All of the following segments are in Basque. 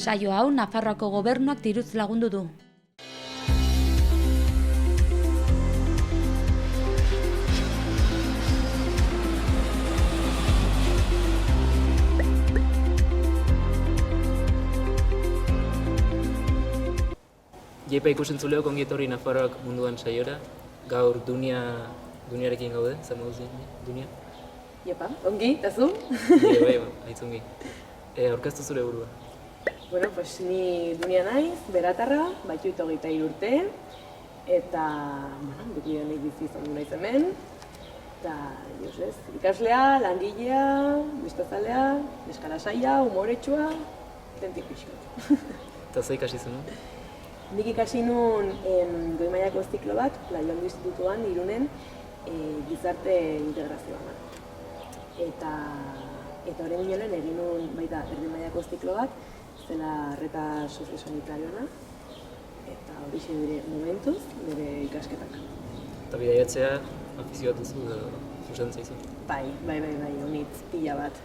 Saio hau Nafarroako gobernuak diruz lagundu du. Jepa ikusentzuleo kongi etorri Nafarroak munduan saiora. Gaur Duniarekin gaude, zer moduz Dunia? Jepa, ongi, eta zu? Bai, aitzongi. Aurkeztu zure burua. Bueno, pues ni Dunia naiz, beratarra, baitut 23 urte, eta, beti honek bizi izan du naiz hemen, eta, ikaslea, langilea, bistazalea, eskalasaia, humoretsua, tentik pixko. Eta ze ikasi zenun? Nik ikasi nun goi mailako ziklo bat, Laiondo Institutuan, Irunen, gizarte integrazioa. Eta horren inoen egin nun baita erdi mailako ziklo bat, zela arreta soziosanitarioa, eta hori dire momentuz, nire ikasketak. Eta bidaiatzea afizio bat duzu edo zuzen zaizu? Bai, honitz pila bat.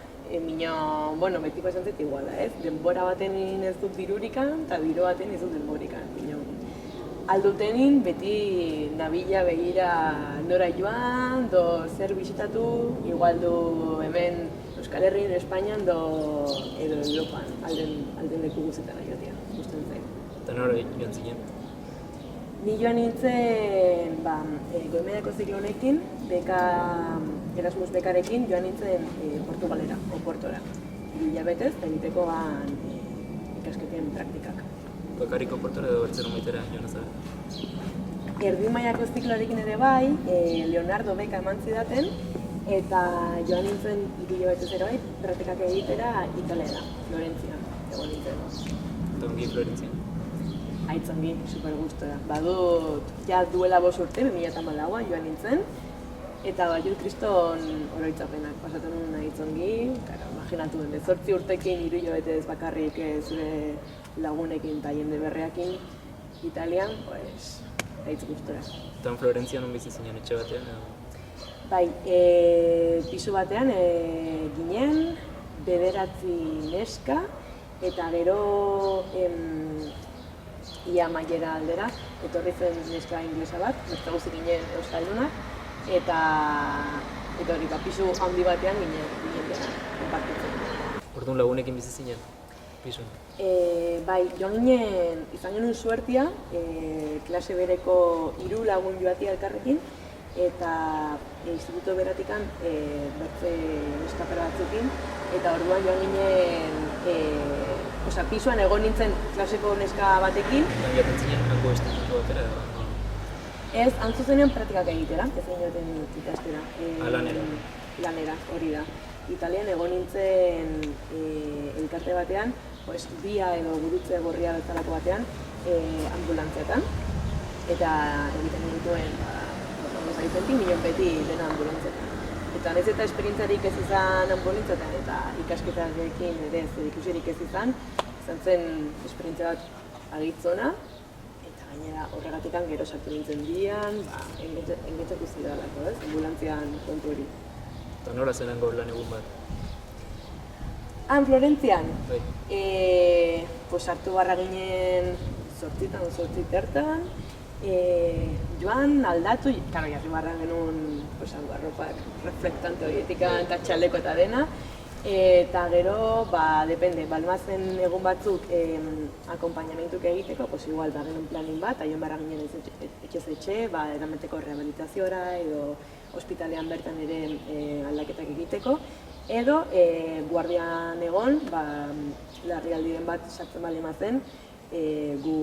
Bueno, betiko esan zait iguala, ez? Denbora baten ez dut dirurikan, eta biro baten ez dut denborikan. Aldutenin beti nabila begira nora joan, do zer bisitatu, igual du hemen Euskal Herrian, Espainian, edo Europan, alden leku guzetara joatea, gusten zait. Eta nora joan zinen? Ni joan nintzen, goi mailako ziklo honekin, Erasmus bekarekin joan nintzen Portugalera, Oportora. Hilabetez, eta egiteko ikasketien praktikak. Bakarrik Oportora edo bertzero maitera joan azara? Erdi mailako zikloarekin ere bai, Leonardo beka eman zidaten, eta joan nintzen hilabetez ere bai, praktikak egitera Italiara, Florentzian, egon nintzen. Eta ongi Florentzian? Aitzongi, super gustora. Badut, ja duela 5 urte, 2014an joan nintzen, eta baiut kriston oroitzapenak pasatzen nuen aitzongi, imaginatu den, 8 urtekin 3 hilabetez bakarrik zure lagunekin eta jende berreakin Italian, pues, aitz gustora. Eta Florentzian non bizi zinen etxe batean edo? Bai, pisu batean ginen, 9 neska, eta gero ia maiera aldera, etorri zen neska inglesa bat, neska guzti ginen euskaldunak, eta hori, pisu handi batean ginen dena, konpartitzen. Orduan lagunekin bizi zinen, pisun? Bai, joan ginen, izan genuen suertia, klase bereko 3 lagun joatia elkarrekin, eta instituto beratikan bertze eskapera batzukin, eta orduan joan ginen, pisuan egon nintzen klaseko neska batekin. Lan jaten zinen, hango institutu batera edo? Ez, antzuzenean praktikak egitera, ez egin ikastera. Lanera? Lanera, hori da. Italian egon nintzen elkarte batean, bia edo gurutze gorria bezalako batean, ambulantziatan. Eta egiten dituen, milion beti dena ambulantzietan. Eta nahiz eta esperientzarik ez izan ambulantzetan eta ikasketarekin ere zerikusirik ez izan zen esperientzia bat agitzona, eta gainera horregatikan gero sartu nintzen bian, engetxatu zidalako, ez? Ambulantzian kontu hori. Eta nola zen hango lan egun bat? Florentzian? Bai. Sartu barra ginen 8 tertan, joan, aldatu, jarri barra genuen arropak reflektante horietika eta txaleko eta dena, eta gero, depende, balmazen egun batzuk akompainamentuk egiteko, igual genuen planin bat, aion barra ginen etxez etxe, eramateko rehabilitazioa edo ospitalean bertan ere aldaketak egiteko, edo guardian egon, larrialdiren bat sartzen bali mazen, gu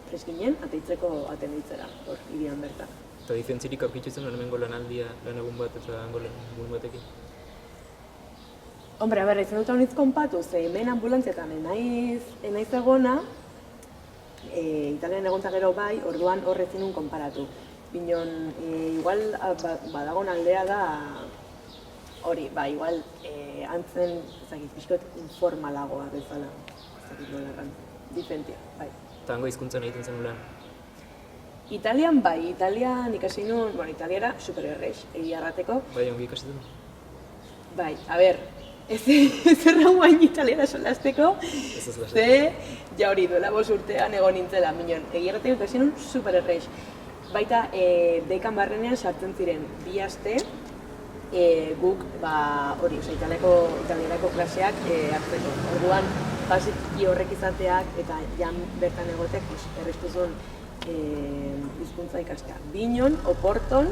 preskinen, ateitzeko atendeitzera, hor, irian bertan. Eta diferentzirik aurkitzu zen hemengo lanaldia, lan egun bat eta hango lan egun batekin? Hombre, izan dut honitz konpatu, ze hemen ambulantzietan enaiz egona, Italian egontza gero bai, orduan horrezin nun konparatu. Binon, igual badagon aldea da, hori, igual antzen, pixkot informalagoa bezala. Diferentia, bai. Eta hango hizkuntzan egiten zen lan? Italian bai, Italian ikasi nuen, italiara super errez, egia errateko. Bai, ongi ikasi dut? Bai, ez erra guain italiara solasteko, Ez ez ze, ja hori duela 5 urtean egon nintzela, minon, egirrate dut esin super erreix. Baita, dekan barrenean sartzen ziren 2 aste, guk, hori, italierako klaseak hartzeko. Orduan, basiki horrek izateak eta jan bertan egotek, erreztuzun hizkuntza ikastea. Binon, Oporton,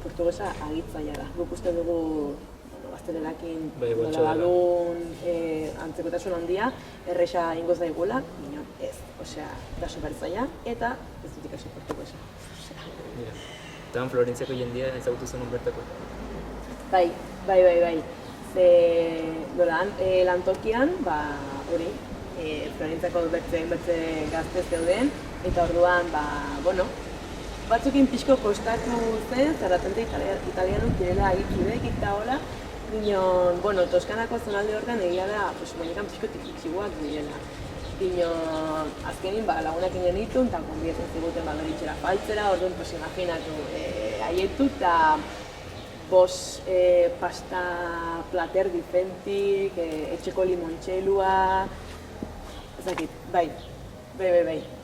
portugesa agitzaia da. Guk uste dugu gaztelerakin badun antzekotasun handia, erresa ingoz daigula, binon ez. Osea, da superzaia eta ez dut ikasi portugesa. Eta Florentziako jendia ezagutu zenun bertako? Bai. Ze, lantokian, hori, Florentziako bertze gazte zeuden, eta orduan, batzukin pixko kostatu zen, zerratente italianok direla egitudek eta hola, Binon, Toskanako zonalde horretan egia da, monekan pixko tikitxiguak direla. Binon, azkenin lagunak inen ditun, eta konbietzen ziguten beritxera faltzera, orduan, imaginatu, haietu eta 5 pasta plater diferentik, etxeko limontxelua, ezakit, bai,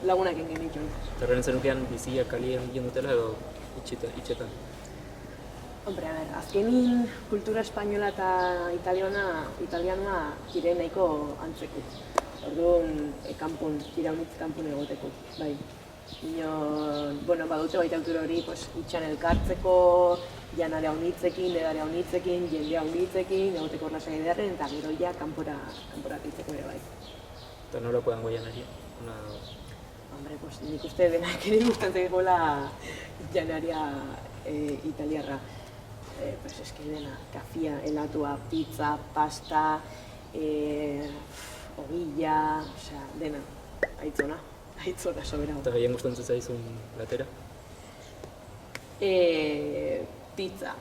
lagunak inen ditun. Eta horren zenukean bizia kalien egin dutela edo itxetan? Hombre, a ber, azkenin kultura espainola eta italianoa kire nahiko antzeko. Orduan, kiraunitz kanpun egoteko, bai. Badute baita autura hori, itxan elkartzeko, janare haunitzekin, edare haunitzekin, jende haunitzekin, egoteko horlasai edarren, eta gero ja kanpora titzeko ere bai. Eta nolako dango janaria? Hombre, nik uste denak ere gustatzen gola janaria italiarra. Eske dena, kafia, helatua, pizza, pasta, ogilla, osea, dena, aitzona sobera. Eta gehien gustatzen zaizun platera? Pizza.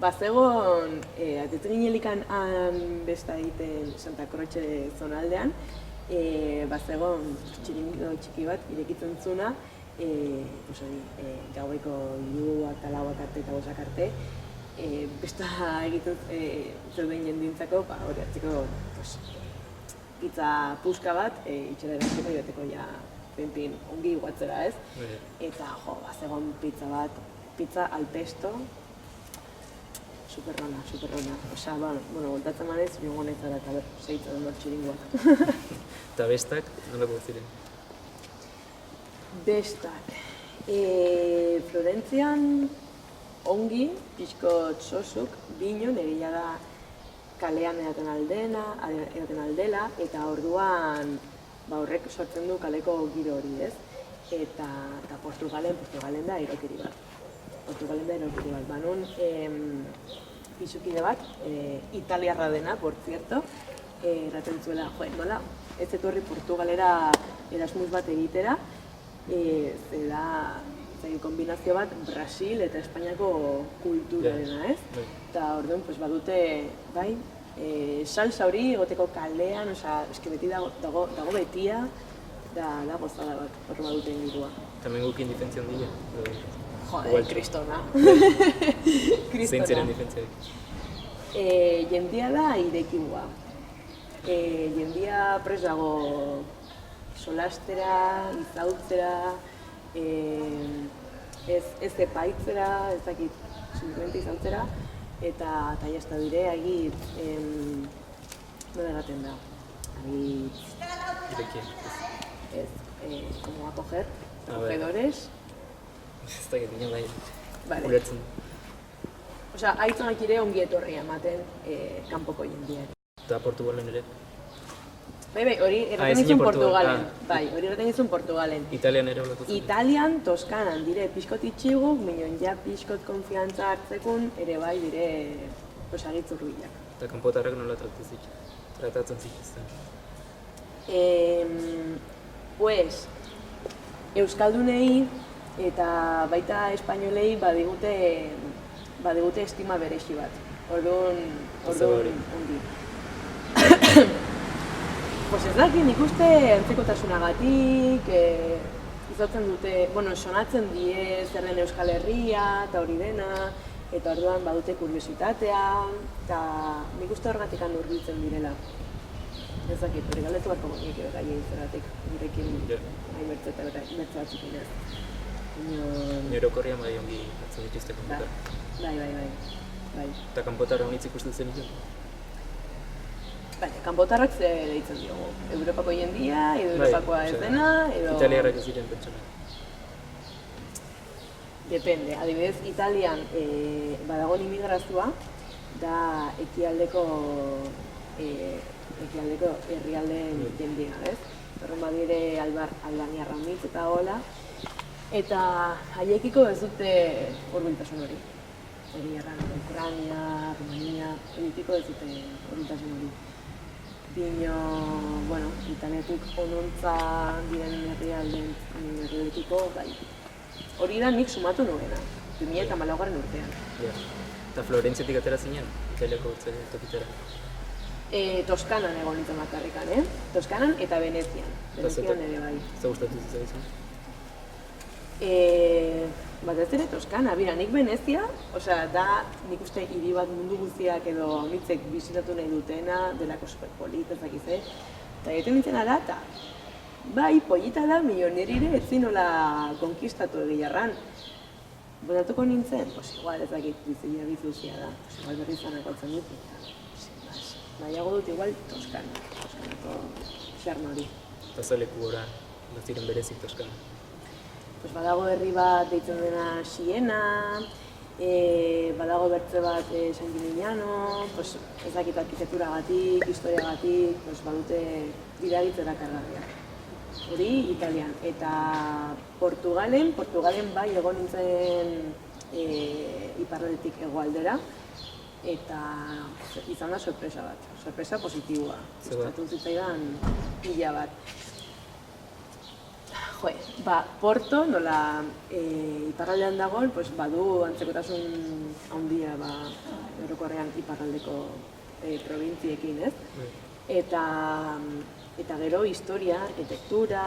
Bazegon, atetzen ginelikan besta egiten Santa Croce zonaldean, bazegon txiringito txiki bat irekitzen zuna, gaueko 3 eta 4 arte eta 5 arte, besta egiten zeuden jendintzako, hori hartzeko pizza puska bat, itxera erantzeko joateko ja penpin ongi guatzera ez. Eta bazegon pizza bat, pizza al pesto, superrona. Osea, voltatzen manez, joango nezara eta segitzen dut txiringoa. Eta bestak, nolako ziren? Bestak. Florentzian ongi, pixkot sosuk, binon, egia da kalean edaten aldela, eta orduan horrek sortzen du kaleko giro hori, ez? Eta Portugalen da erokeri bat. Banun, pixukide bat, italiarra dena, por cierto, erraten zuela, nola, ez etorri Portugalera Erasmus bat egitera, kombinazio bat Brasil eta Espainiako kulturarena, ez? Eta orduan, badute, bai, salsa hori egoteko kalean, eske beti dago betia, da gozada bat, horre badute ingurua. Tamen gukin difentzion dira? Joder, kristona. Zein ziren difentziak? Jendia da irekigua. Jendia prest dago solastera, izautzera, ez epaitzera, ez dakit, simplemente izautzera, eta jazta dire, agit, nola egaten da, agit... Irekien? Ez, como acogedores. Ez dakit, ginen bai, ulertzen. Osea, aitzonak ere ongi etorria ematen kanpoko jendiak. Eta Portugalen ere? Bai, hori erraten izun Portugalen. Bai, hori erraten izun Portugalen. Italian ere olatu zen? Italian, Toskanan dire pixkot itxiguk, minon ja pixkot konfiantza hartzekun, ere bai dire agitzu rubilak. Eta kanpotarrak nola tratatzen zituzten? Euskaldunei eta baita espainolei badigute estima berexi bat. Orduan ongi. Ez dakit, nik uste antzekotasunagatik, izatzen dute, sonatzen die zer den Euskal Herria eta hori dena, eta orduan badute kuriositatea, eta nik uste horregatik hurbiltzen direla. Ez dakit, hori galdetu beharko nik beraia izeratik, nirekin nahi bertze batzuk inez. Nire okorrian bai ongi hartzen dituzte kanpotar. Bai. Eta kanpotarra honitz ikusten zen izan? Bai, kanpotarrak ze deitzen diogu. Europako jendia, edo Europakoa ez dena, edo... Italiarrak ez diren pertsona. Depende, adibidez, Italian badagoen immigrazioa da ekialdeko herrialdeen jendea, ez? Horren badire albaniarra mitz eta hola, eta haiekiko ez dute hurbiltasun hori. Egia Ukraina, Rumania, haiekiko ez dute hurbiltasun hori. Bino, bueno, Italiatik onontza diren herrialdekiko, bai. Hori da nik sumatu nuena, 2014 urtean. Eta Florentziatik atera zinen, Italiako tokitara? Toskanan egon nintzen bakarrikan, Toskanan eta Venezian. Venezian ere bai. Zer gustatu zizagizun? Batez ere Toskana, bira, nik Venezia, da nik uste hiri bat mundu guztiak edo haunitzek bizitatu nahi dutena, delako superpolit, ezakize. Eta egiten nintzena da, eta bai, polita da, milionerire ez zinola konkistatu egilarran. Bonatuko nintzen, igual ezakit bizia bizuzia da, igual berri zanak altzen dut. Nahiago dut igual Toskanako xarma hori. Eta zaleku gora, baziren berezik Toskana? Badago herri bat deitzen dena Siena, badago bertze bat San Gimignano, ezakit arkitekturagatik, historiagatik, badute iragitzera kargarriak. Hori Italian. Eta Portugalen bai egon nintzen iparraldetik hegoaldera, eta izan da sorpresa bat, sorpresa positiboa. Gustatu zitzaidan pila bat. Porto, nola iparraldean dagoen, badu antzekotasun handia orokorrean iparraldeko probintziekin, ez? Eta gero historia, arkitektura,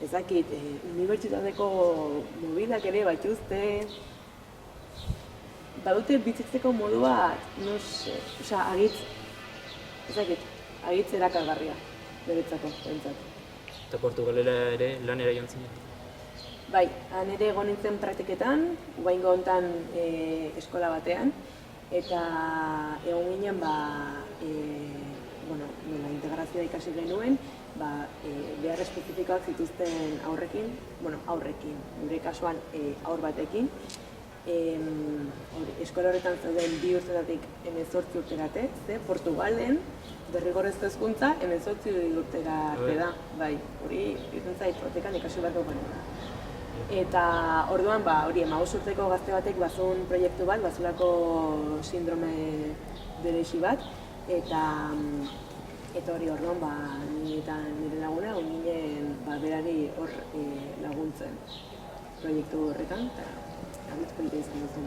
ezakit, unibertsitateko mobilak ere batuzte, badute bizitzeko modu bat, no se, agitz erakargarria, beretzako, behintzat. Eta Portugalera ere lanera joan zinen? Bai, han ere egon nintzen praktiketan, guaingo hontan eskola batean, eta egon ginen, nola integrazioa ikasi genuen, behar espezifikoak zituzten aurrekin, gure kasuan aur batekin, eskola horretan zauden 2 urtetatik 18 urterate, Portugalen derrigorrezko hezkuntza 18 urtera arte da, bai, hori izan zait protekan ikasi beharko genuen. Eta orduan, 15 urteko gazte batek bazun proiektu bat, bazulako sindrome berezi bat, eta hori orduan, ni eta nire laguna, ginen berari hor laguntzen proiektu horretan, eta agitz polita izan duzun.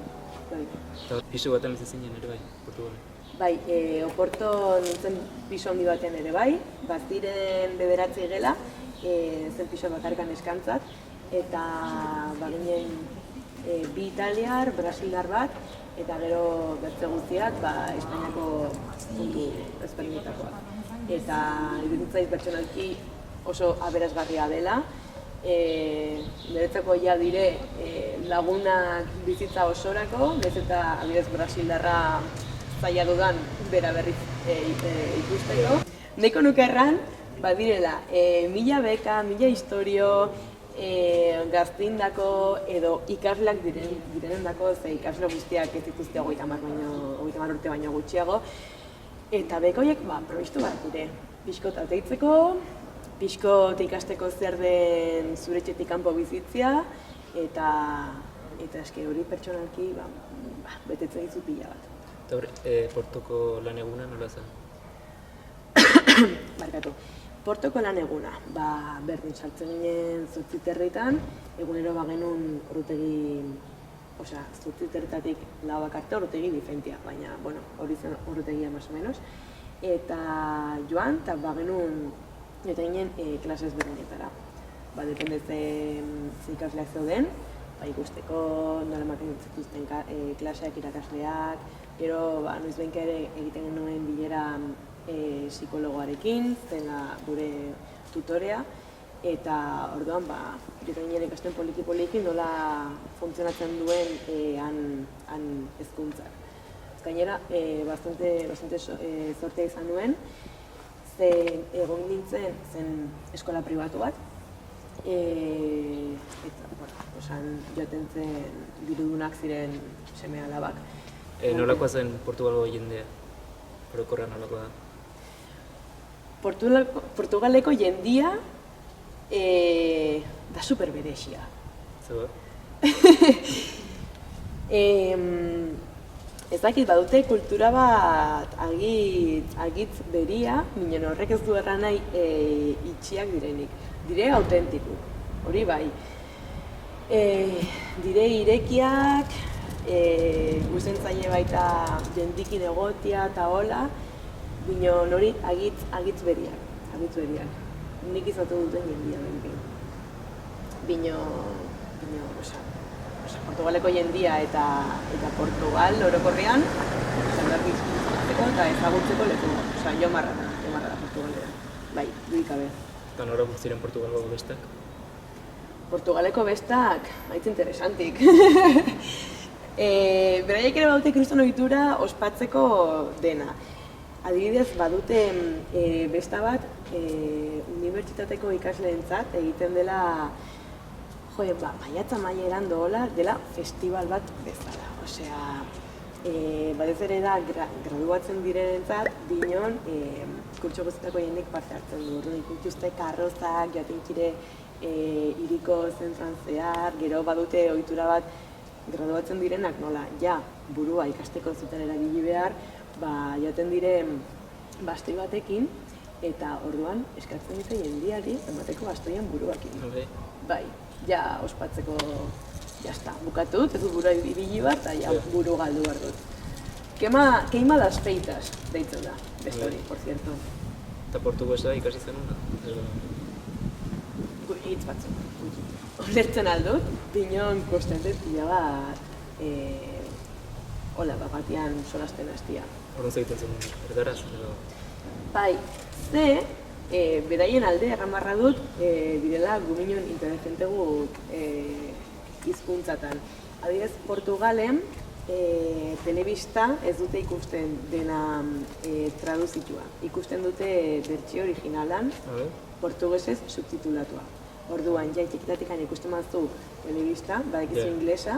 Eta pisu batean bizi zinen ere bai, Portugalen? Bai, Oporto nintzen piso handi batean ere bai, baziren 9 gela, zen piso bakarkan eskantzat, eta ginen 2 italiar, brasildar bat, eta gero bertze guztiak Espainiako puntu ezberdinetakoak. Eta iruditzaiz pertsonalki oso aberasgarria dela, niretzako ja dire lagunak bizitza osorako, nahiz eta adibidez brasildarra zaila dudan bera berriz ikusteko. Nahiko nuke erran, badirela, 1000 beka, 1000 historio, gaztindako edo ikasleak direnendako, ze ikasle guztiak ez dituzte 30 urte baino gutxiago, eta beka horiek probistu bat dire. Pixkot ateitzeko, pixkot ikasteko zer den zure etxetik kanpo bizitzia, eta eske hori pertsonalki betetzen dizu pila bat. Eta hori, Portoko lan eguna nola zen? Barkatu. Portoko lan eguna, berdin sartzen ginen 8 herritan, egunero genuen orrutegi, 8 herritatik 4 arte orrutegi diferentia, baina, hori zen orrutegia más o menos. Eta joan, eta genuen, eta ginen klasez berdinetara. Depende ze ikasleak zeuden, ikusteko, nola ematen zituzten klaseak irakasleak, gero noizbehinka ere egiten genuen bilera psikologoarekin, zela gure tutorea, eta orduan, joten ginen ikasten poliki-poliki nola funtzionatzen duen han hezkuntzak. Gainera, bastante sortea izan nuen, ze egon nintzen zen eskola pribatu bat, eta joaten zen dirudunak ziren seme alabak. Nolakoa zen Portugalgo jendea? Orokorra nolakoa da? Portugaleko jendia da superberexia. Zer? Ez dakit, badute kultura bat agitz beria, minen horrek ez du erran nahi itxiak direnik. Dire autentiku, hori bai. Dire irekiak, guzentzaile baita jendikin egotia eta hola, minen hori agitz beriak. Nik izatu duten jendia benkin. Portugaleko jendia eta Portugal orokorrean zandarkitzeko eta ezagutzeko leku. Jomarra da Portugalera. Bai, duikabe. Eta norak ziren Portugalgo bestak? Portugaleko bestak, haitz interesantik. Beraiek ere badute kriston ohitura ospatzeko dena. Adibidez, badute besta bat unibertsitateko ikasleentzat egiten dela maiatza maileran dola dela festival bat bezala. Osea, batez ere da graduatzen direnentzat dinon kurtso guztietako jendek parte hartzen du. Orduan ikustuzte karrozak, joatenkire hiriko zentran zehar, gero badute ohitura bat graduatzen direnak nola, burua ikasteko zuten erabili behar, joaten diren bastoi batekin, eta orduan eskatzen dute jendiari emateko bastoian buruakin. Bai, ospatzeko, bukatu dut, ez dut burua ibili bat, eta buru galdu behar dut. Queima las feitas, deitzen da, beste hori, por cierto. Eta portuguesa ikasi zenuna? Hitz batzuk. Olertzen aldut, dinon konstantet pila bat, batian solasten hastia. Horren egiten zen, erdaraz? Bai, beraien alde erramarra dut direla guminon inteligentegu hizkuntzatan. Adibidez, Portugalen telebista ez dute ikusten dena traduzitua. Ikusten dute bertsio originalan, portugesez subtitulatua. Orduan, txikitatik ikusten mazu telebista, badakizu inglesa,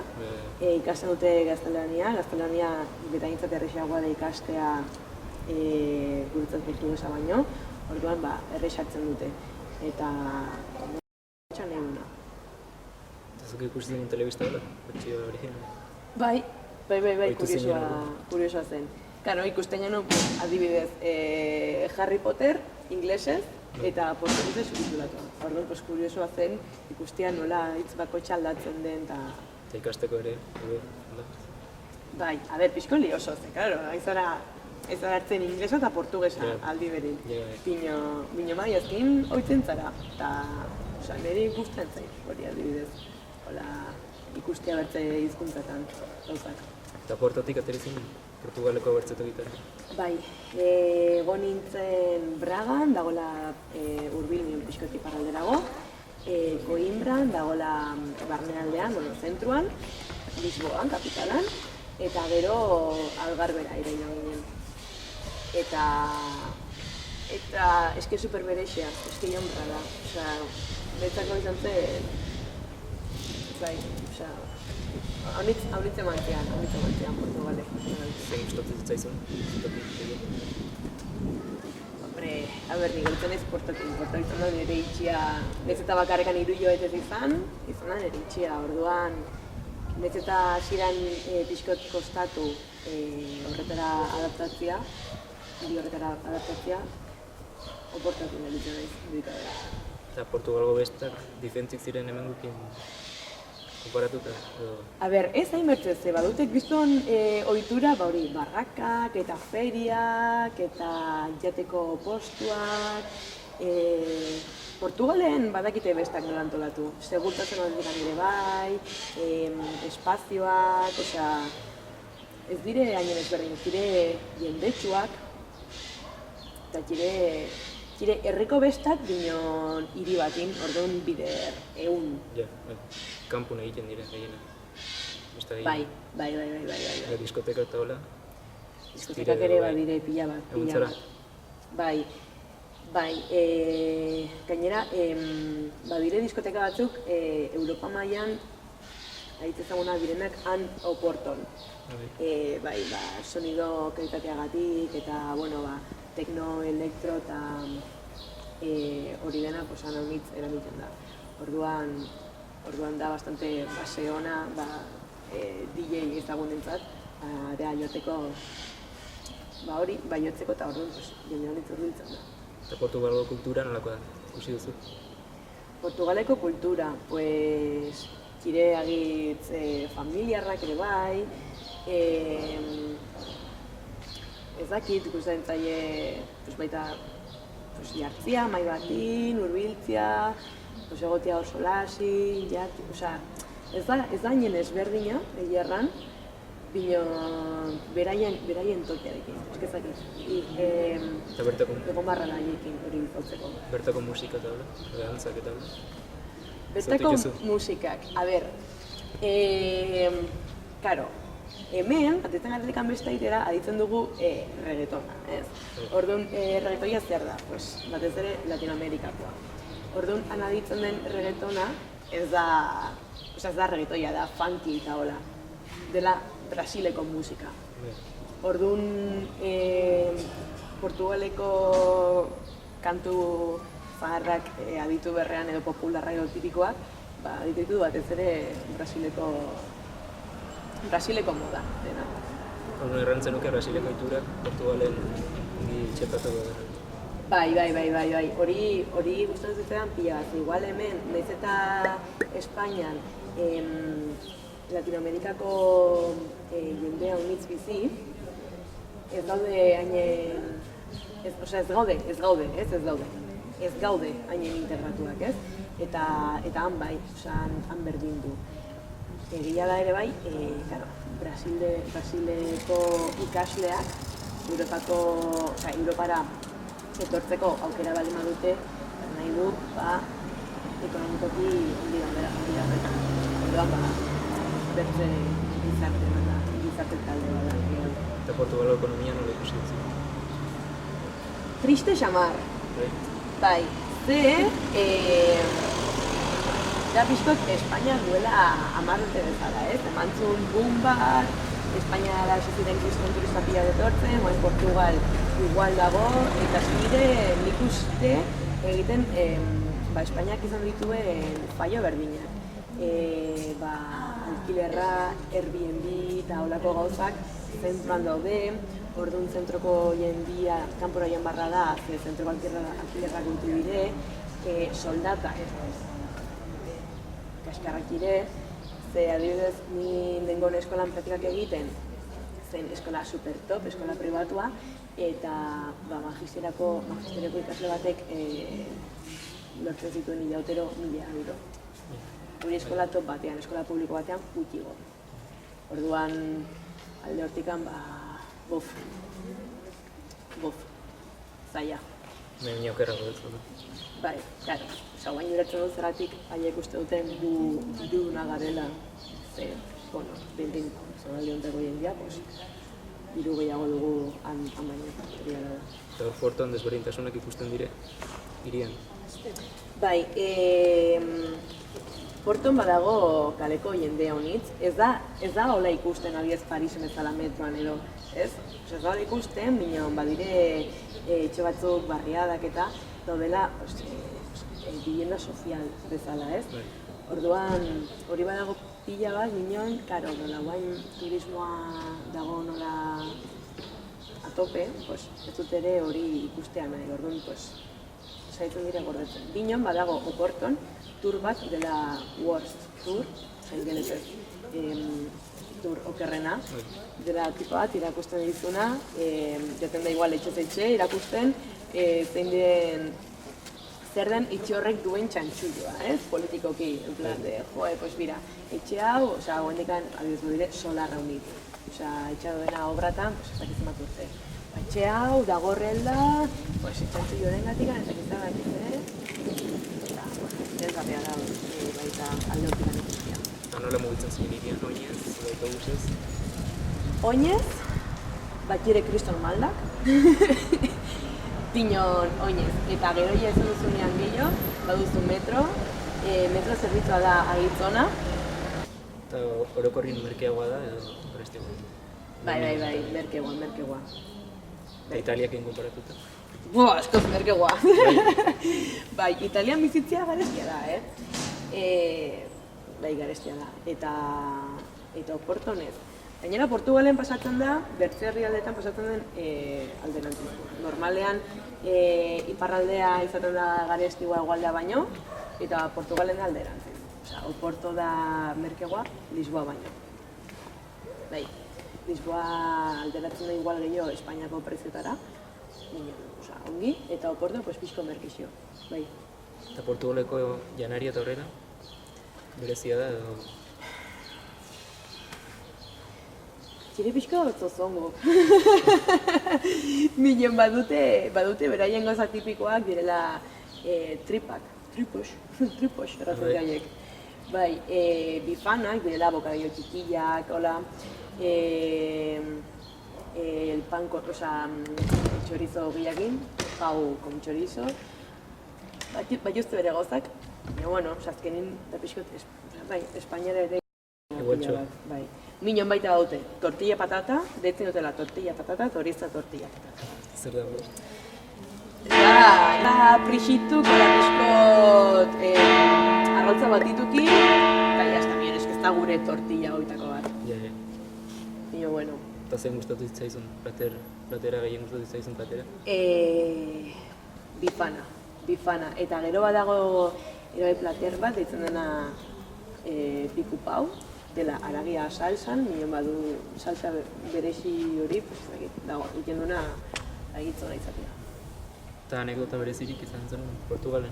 ikasten dute gaztelania betaintzat errexagoa da ikastea guretzat portugesa baino, orduan errexatzen dute. Eta txan eguna. Eta zuk ikusten zen telebista dela, bertsio originala? Bai, kuriosoa zen. Karo, ikusten genuen, adibidez, Harry Potter, inglesez, eta portugesez subtitulatua. Orduan, kuriosoa zen, ikustea nola hitz bakotxa aldatzen den, eta ikasteko ere, bai, pixko lioso zen, karo, ez zara hartzen inglesa eta portugesa aldi berin. Bino bai, ezkin oitzen zara, eta nire ikusten zain, hori adibidez, ikustea bertze hizkuntzatan gauzak. Eta portatik ateri zen Portugaleko bertzeto gitarra? Bai, egon nintzen Bragan, dagoela hurbil pixkotik parralderago, Coimbran, dagoela barnealdean, zentruan, Lisboan, kapitalan, eta gero Algarbera iraino ginen. Eta eske superberexia, eske jonbra da. Betzako izan zen, bai, haunitze mantzean, Portugale. Zein gustatzen zitzaizun? Nik gaitzen ez portatik izan da nire itxia, nez eta bakarrekan 3 hilabete izan da nire itxia, orduan nez eta hasieran pixkot kostatu horretara adaptatzea, oportatu nire ditadera. Eta Portugalgo bestak diferentzik ziren hemen gukin konparatuta? Ez hainbertzez, badute kriston ohitura barrakak eta feriak eta jateko postuak Portugalen badakite bestak nola antolatu. Segurtasun aldetik ere bai, espazioak, ez dire hainen ezberdin, ez dire jendetsuak, eta kire herriko bestak dinon hiri batin, orduan bider egun. Ja, kanpun egiten dira gehiena. Bai. Diskoteka eta hola. Diskotekak ere badire pila bat. Bai, gainera, badire diskoteka batzuk Europa mailan ahitz ezaguna direnak han Oporton. Bai, sonido kalitateagatik eta, tekno, elektro eta hori dena han haunitz erabiltzen da. Orduan da bastante base ona, DJ ezagunentzat, joteko, hori, jotzeko eta orduan jende honitz urbiltzen da. Eta Portugalgo kultura nolako da, ikusi duzu? Portugaleko kultura, kire agitz familiarrak ere bai, ez dakit ikusten zaie baita jartzia, mai batin, urbiltzia, egotia hor solasi, ez da hainen ezberdina, egia erran, beraien tokiarekin, eskezakit. Eta bertako? Egon barra da haiekin hori gautzeko. Bertako musika eta hola, dantzak eta hola? Bertako musikak, karo, hemen, atetzen garratikan besta itera, aditzen dugu reggaetona, ez? Orduan, reggaetoia zer da? Batez ere Latinoamerikakoa. Orduan, han aditzen den reggaetona, ez da reggaetoia, da funky eta hola. Dela Brasileko musika. Orduan, Portugaleko kantu zaharrak aditu berrean edo popularra edo tipikoak, aditu batez ere Brasileko moda dena. Orduan errantzen nuke Brasileko iturak Portugalen txepatuko da. Bai. Hori gustatzen zitean pila bat. Igual hemen, nahiz eta Espainian, Latinoamerikako jendea unitz bizi, ez daude hainen... Ez gaude hainen integratuak, ez? Eta han bai, han berdin du. Egia da ere bai, Brasileko ikasleak Europara etortzeko aukera baldin badute, nahi du, ekonomikoki handi horretan. Orduan, bertze gizarte talde bada. Eta Portugalgo ekonomia nola ikusi duzu? Triste xamar. Bai, da pixkot Espainia duela 10 urte bezala, ez? Emantzun boom bat, Espainiara ziren kriston turista pila detortzen, Portugal igual dago, eta nik uste egiten Espainiak izan dituen fallo berdinak. Alkilerra, Airbnb eta holako gauzak zentroan daude, orduan zentroko jendia kanpora joan barra da, zentroko alkilerra gultu dire, soldatak kaskarrak dire, adibidez, ni nengon eskolan praktikak egiten, zen eskola super top, eskola pribatua, eta magistereko ikasle batek lortzen zituen ilautero 1.000 euro. Hori eskola top batean, eskola publiko batean, putigo. Orduan, alde hortikan, bof, zaila. Baina okerra gobetzen du. Bai, claro. Baina uratzen dut zeratik, haiek uste duten iruduna garela. Bildin, zonalde hontako jendia, hiru gehiago dugu han baino. Eta hor Portoan desberdintasunak ikusten dire, hirian? Bai, Porton badago kaleko jendea honitz, ez da hola ikusten abiez Parisen ezala metroan edo, ez? Ez da hola ikusten, bineon badire etxe batzuk barriadak eta daudela vivienda sozial bezala, ez? Orduan, hori badago pila bat, bineon, karo, nola guain turismoa dago nola atope, ez dut ere hori ikustean nahi, orduan, saitzen dira gordetzen. Bineon badago Oporton, tour bat dela Worst Tour, ingelesez, tour okerrena, dela tipo bat irakusten dizuna, jaten da igual etxe irakusten, zein den zer den etxe horrek duen txantxulloa, ez? Politikoki, en plan de, pues mira, etxe hau, osea, guendikan, abidutu dire, solarra unit. Osea, etxe duena obratan, pues ez dakiz emat urte. Etxe hau, dagorrelda, pues txantxulloren gatikan, ez dakiz dakiz, eta, interesgarria da, baita alde hortikan ikustia. Nola mugitzen zuen irian, oinez, autobusez? Oinez, batxire kriston maldak, pinon oinez, eta gero ja ezin duzunean gehiago, baduzu metro zerbitzua da agitzona. Eta orokorrin merkeagoa da, edo garestiagoa? Bai, merkegoa. Eta Italiakin konparatuta? Askoz merkegoa. Bai, Italian bizitzea garestia da, Bai, garestia da, eta Oportonez. Gainera, Portugalen pasatzen da, bertze herrialdeetan pasatzen den alderantziz. Normalean, iparraldea izaten da garestiagoa hegoaldea baino, eta Portugalen da alderantziz. Osea, Oporto da merkegoa, Lisboa baino. Bai, Lisboa alderatzen da igual gehiago Espainiako preziotara, osea, ongi, eta Oporto pues pixko merkexio, bai. Eta Portugaleko janaria eta horrela, berezia da, edo... Txire pixko zozongo. Minen badute beraien gauza tipikoak direla tripos erratzen gaiek. Bai, bifanak direla bocadillo txikillak, hola, el pan con, chorizo gilakin, pau con chorizo. Bai uste bere gauzak, baina, bueno, azkenin da pixkot, bai, Espainiara ere bai. Minon baita daute, tortilla patata, deitzen dutela tortilla patata, toriza tortilla patata. Zer dago? Eta prixitu, gara pixkot arrotza batituki, eta jazta, miren, ez da gure tortilla goitako bat. Ja. Mino, bueno. Eta zen gustatu zitzaizun, platera gehien gustatu zitzaizun platera? Bifana. Eta gero badago bai plater bat, deitzen dena piku pau, dela haragia salsan, minon badu salsa berezi hori, dago, egiten duena agitzona izatea. Eta anekdota berezirik izan zen Portugalen?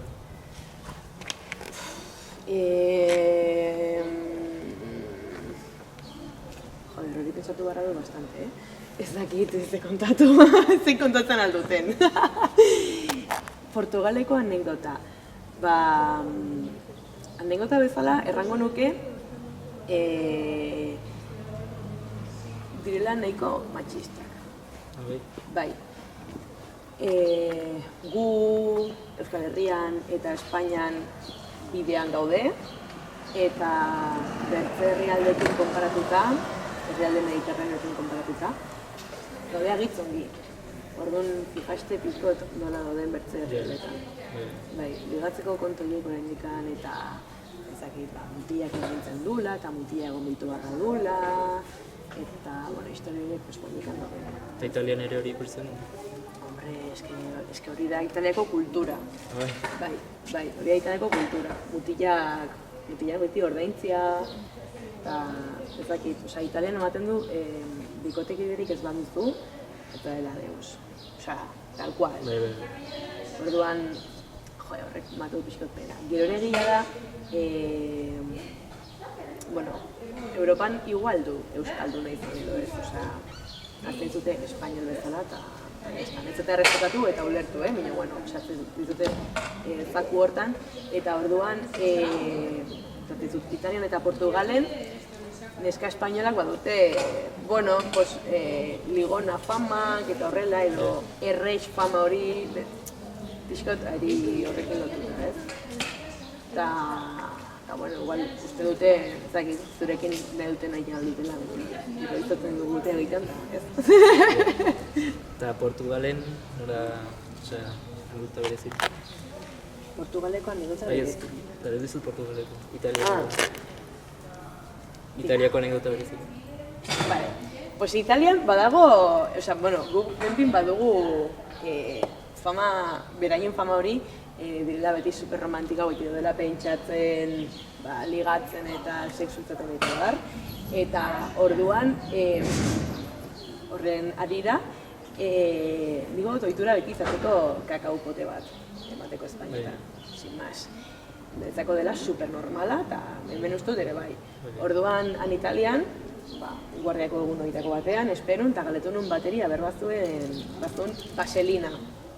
Joder, hori pentsatu barra du bastante, Ez dakit, ze kontatu, zein kontatzen alduten. Portugaleko anekdota. Anekdota bezala, errango nuke, direla nahiko matxistak. Bai. Gu Euskal Herrian eta Espainian bidean gaude, eta bertze herrialdeekin konparatuta, herrialde mediterraneoekin konparatuta, gaude agitzongi. Orduan, fijaste pizkot nola dauden bertze herrialdeetan. Bai, ligatzeko kontu horiek oraindikan eta ezakit, mutilak egintzen dula, eta mutila egon bitu barra dula, eta, historia horiek espondikan dago. Eta Italian ere hori ikusten? Hombre, eske hori da Italiako kultura. Bai, hori da Italiako kultura. Mutilak beti ordaintzia, eta ezakit, Italian ematen du, bikotekiderik ez baduzu, eta dela deus. Tal cual. Orduan, horrek matu pixkot pena. Gero ere egia da, Europan igual du euskaldu nahi zen edo ez, hartzen zute espainol bezala eta ez zute errespetatu eta ulertu, sartzen dituzte zaku hortan, eta orduan, Italian eta Portugalen, neska espainolak badute, ligona famak eta horrela, edo erreix fama hori, pixkot ari horrekin lotuta, ez? Eta, igual, uste dute, ezakit, zurekin nahi duten nahi alditela, eta izatzen dugute egiten da, ez? Eta Portugalen, nora, anekdota berezik? Portugaleko anekdota berezik? Eta ez dizut Portugaleko, Italiako. Italiako anekdota berezik. Bale, pues Italian badago, guk benpin badugu beraien fama hori, direla beti superromantika goiti dela pentsatzen, ligatzen eta sexuzaten eta dar. Eta orduan, horren arira, digo, ohitura beti izateko kakao pote bat. emateko Espainietan, sin más. Niretzako dela supernormala, eta hemen ustut ere bai. Orduan, han Italian, guardiako egun horietako batean, esperun, eta galetu nun bateria batzuen vaselina.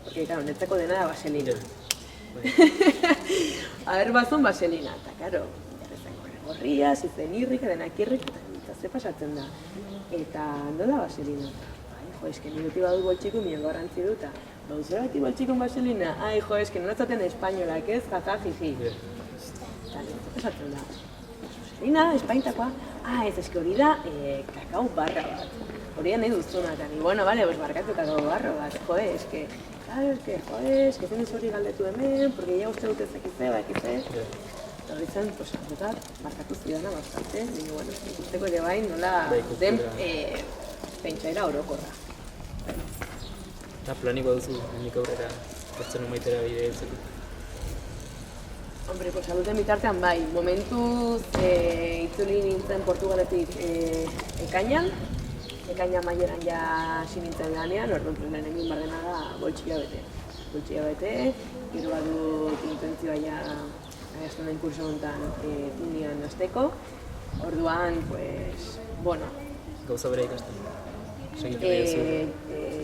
Porque, claro, niretzako dena da vaselina. Batzuen vaselina, eta, claro, gorria, zitzen irrika, denak irrika, eta ze pasatzen da. Eta nola vaselina? Jo, eske niretik badu boltxikun, mio garrantzi dut, eta bauzeratik boltxikun vaselina? Ai, jo, eske noratzaten espainolak ez, jaja, jiji. Eta niretik pasatzen da. Vaselina, espaintakoa, ez eske hori da, kakao barra bat. Hori nahi duzuna, eta ni, bueno, bale, barkatu kakao barra bat, jo, eske, eske zen hori galdetu hemen, porque ya uste dut ezakize, bakize. Eta hori zen, markatu zidana bastante, nire, bueno, ikusteko ere bai nola den pentsaera orokorra. Eta planiko duzu, nik aurrera, pertsona maitera bide etzeko? Hombre, saluten bitartean bai, momentuz itzuli nintzen Portugaletik ekainan maieran ja hasi nintzen lanean, orduan planen egin bar dena da boltxia bete, gero badut intentzioa ja azten den kurso honetan Indian hasteko, orduan, pues, bueno. Gauza bera ikasten? Segitu nahi duzu?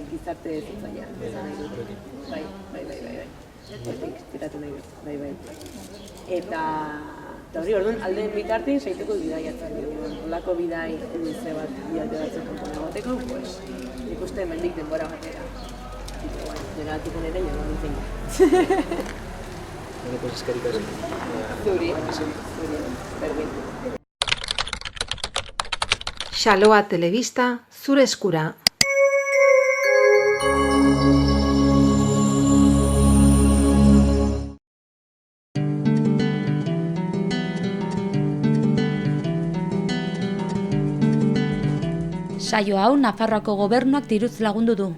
Gizarte zitzaia, izan nahi dut. Bai. Hortik, tiratu nahi dut, bai. Eta hori, orduan, aldeen bitartin segituko bidaiatzen dut. Olako bidai luze bat bidate batzuk kanpona bateko, pues, ikuste mendik denbora batera. Dena batikon ere, jo nintzen. Bueno, pues eskerrik asko. Zuri, berdin. Xaloa Telebista, zure eskura. Saio hau Nafarroako gobernuak diruz lagundu du.